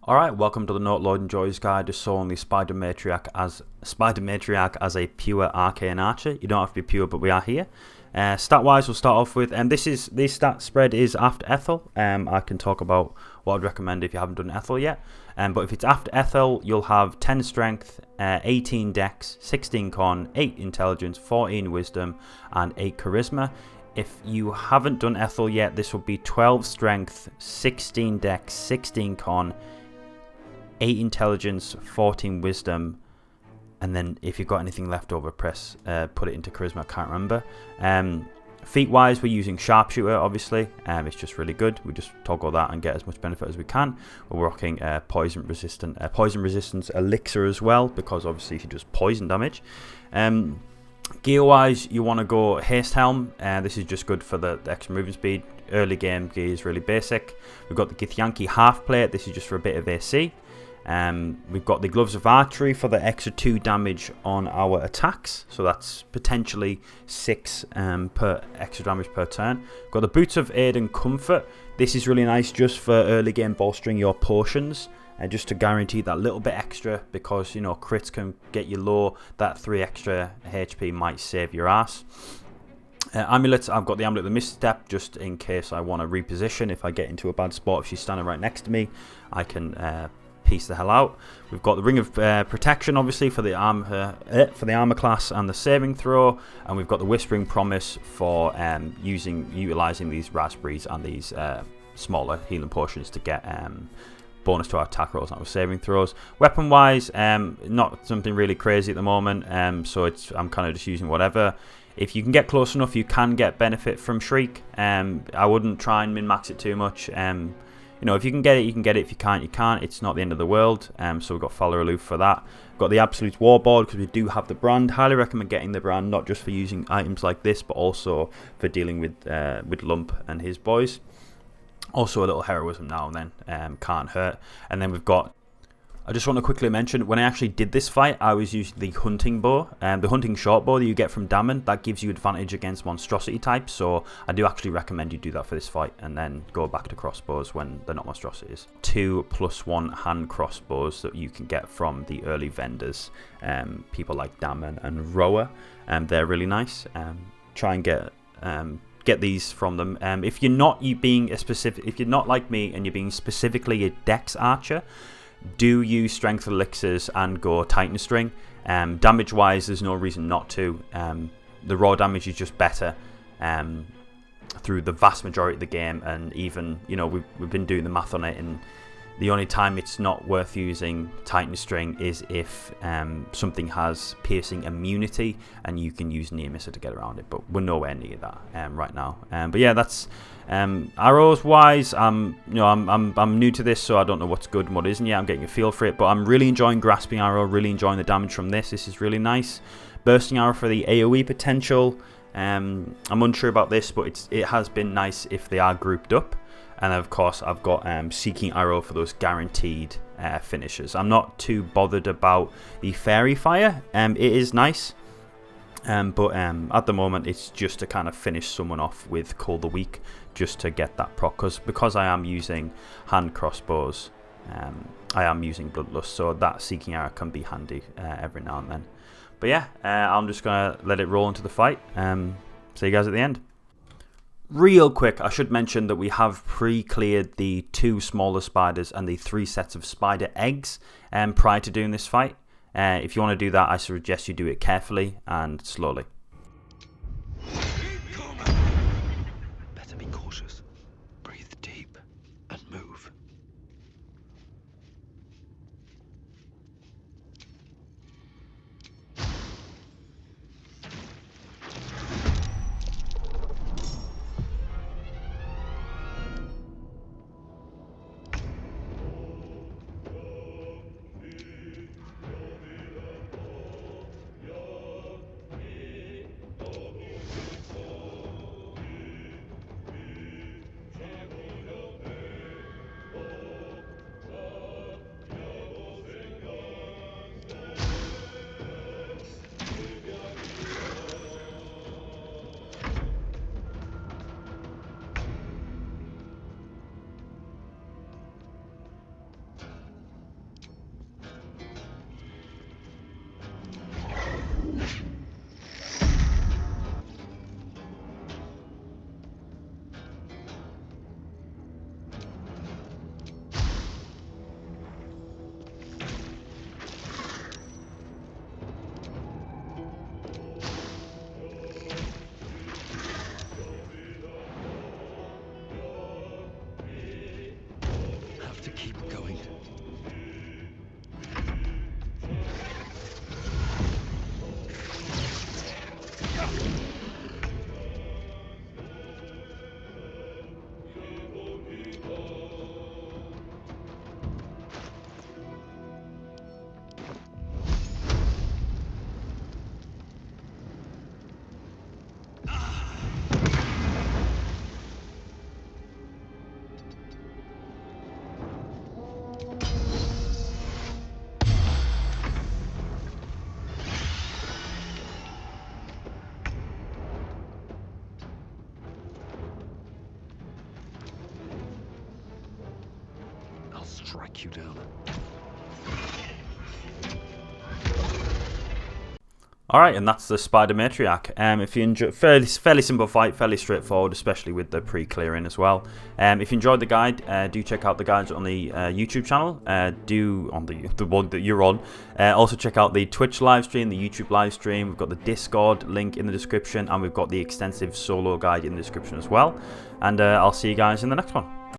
Alright, welcome to the Note Load Enjoys guide to soloing the Spider Matriarch as a pure Arcane Archer. You don't have to be pure, but we are here. Stat wise, we'll start off with, this stat spread is after Ethel. I can talk about what I'd recommend if you haven't done Ethel yet. But if it's after Ethel, you'll have 10 strength, 18 dex, 16 con, 8 intelligence, 14 wisdom, and 8 charisma. If you haven't done Ethel yet, this will be 12 strength, 16 dex, 16 con, 8 intelligence, 14 wisdom, and then if you've got anything left over, put it into charisma. I can't remember. Feat wise, we're using sharpshooter, obviously. It's just really good. We just toggle that and get as much benefit as we can. We're rocking poison resistance elixir as well, because obviously she does poison damage. Gear wise, you want to go haste helm. This is just good for the extra movement speed. Early game gear is really basic. We've got the Githyanki half plate. This is just for a bit of AC. We've got the gloves of archery for the extra 2 damage on our attacks, so that's potentially 6 per extra damage per turn. Got the boots of aid and comfort. This is really nice just for early game bolstering your potions, just to guarantee that little bit extra, because you know crits can get you low. That 3 extra HP might save your ass. Amulets, I've got the Amulet of the Misstep just in case I want to reposition. If I get into a bad spot, if she's standing right next to me, I can piece the hell out. We've got the Ring of Protection, obviously, for the armor class and the saving throw, and we've got the Whispering Promise for utilizing these raspberries and these smaller healing potions to get bonus to our attack rolls and our saving throws. Weapon wise, not something really crazy at the moment, so I'm kind of just using whatever. If you can get close enough, you can get benefit from Shriek. I wouldn't try and min-max it too much. You know, if you can get it, you can get it. If you can't, you can't. It's not the end of the world. So we've got Follow Aloof for that. We've got the Absolute Warboard because we do have the brand. Highly recommend getting the brand, not just for using items like this, but also for dealing with Lump and his boys. Also a little heroism now and then, can't hurt. And then we've got, I just want to quickly mention, when I actually did this fight, I was using the hunting bow, the hunting short bow that you get from Damon. That gives you advantage against monstrosity types, so I do actually recommend you do that for this fight, and then go back to crossbows when they're not monstrosities. 2+1 hand crossbows that you can get from the early vendors, people like Damon and Rower, they're really nice. Try and get these from them. If you're not if you're not like me and you're being specifically a Dex Archer, do use strength elixirs and go Titan String. Damage wise, there's no reason not to. The raw damage is just better through the vast majority of the game, and even, you know, we've been doing the math on it, and the only time it's not worth using Titan String is if something has piercing immunity and you can use Near Misser to get around it, but we're nowhere near that right now. But yeah, that's arrows wise. I'm new to this, so I don't know what's good and what isn't yet. I'm getting a feel for it, but I'm really enjoying Grasping Arrow, really enjoying the damage from this. This is really nice. Bursting Arrow for the AoE potential. I'm unsure about this, but it has been nice if they are grouped up. And of course, I've got Seeking Arrow for those guaranteed finishes. I'm not too bothered about the Fairy Fire. It is nice, but at the moment, it's just to kind of finish someone off with Call the Weak, just to get that proc. Because I am using hand crossbows, I am using Bloodlust, so that Seeking Arrow can be handy every now and then. But yeah, I'm just going to let it roll into the fight. See you guys at the end. Real quick, I should mention that we have pre-cleared the 2 smaller spiders and the 3 sets of spider eggs prior to doing this fight. If you want to do that, I suggest you do it carefully and slowly. Better be cautious. Breathe deep and move. strike you down. Alright, and that's the Spider Matriarch. If you enjoy, fairly simple fight, fairly straightforward, especially with the pre-clearing as well. If you enjoyed the guide, do check out the guides on the YouTube channel. Do on the one that you're on. Also check out the Twitch live stream, the YouTube live stream. We've got the Discord link in the description, and we've got the extensive solo guide in the description as well. And I'll see you guys in the next one.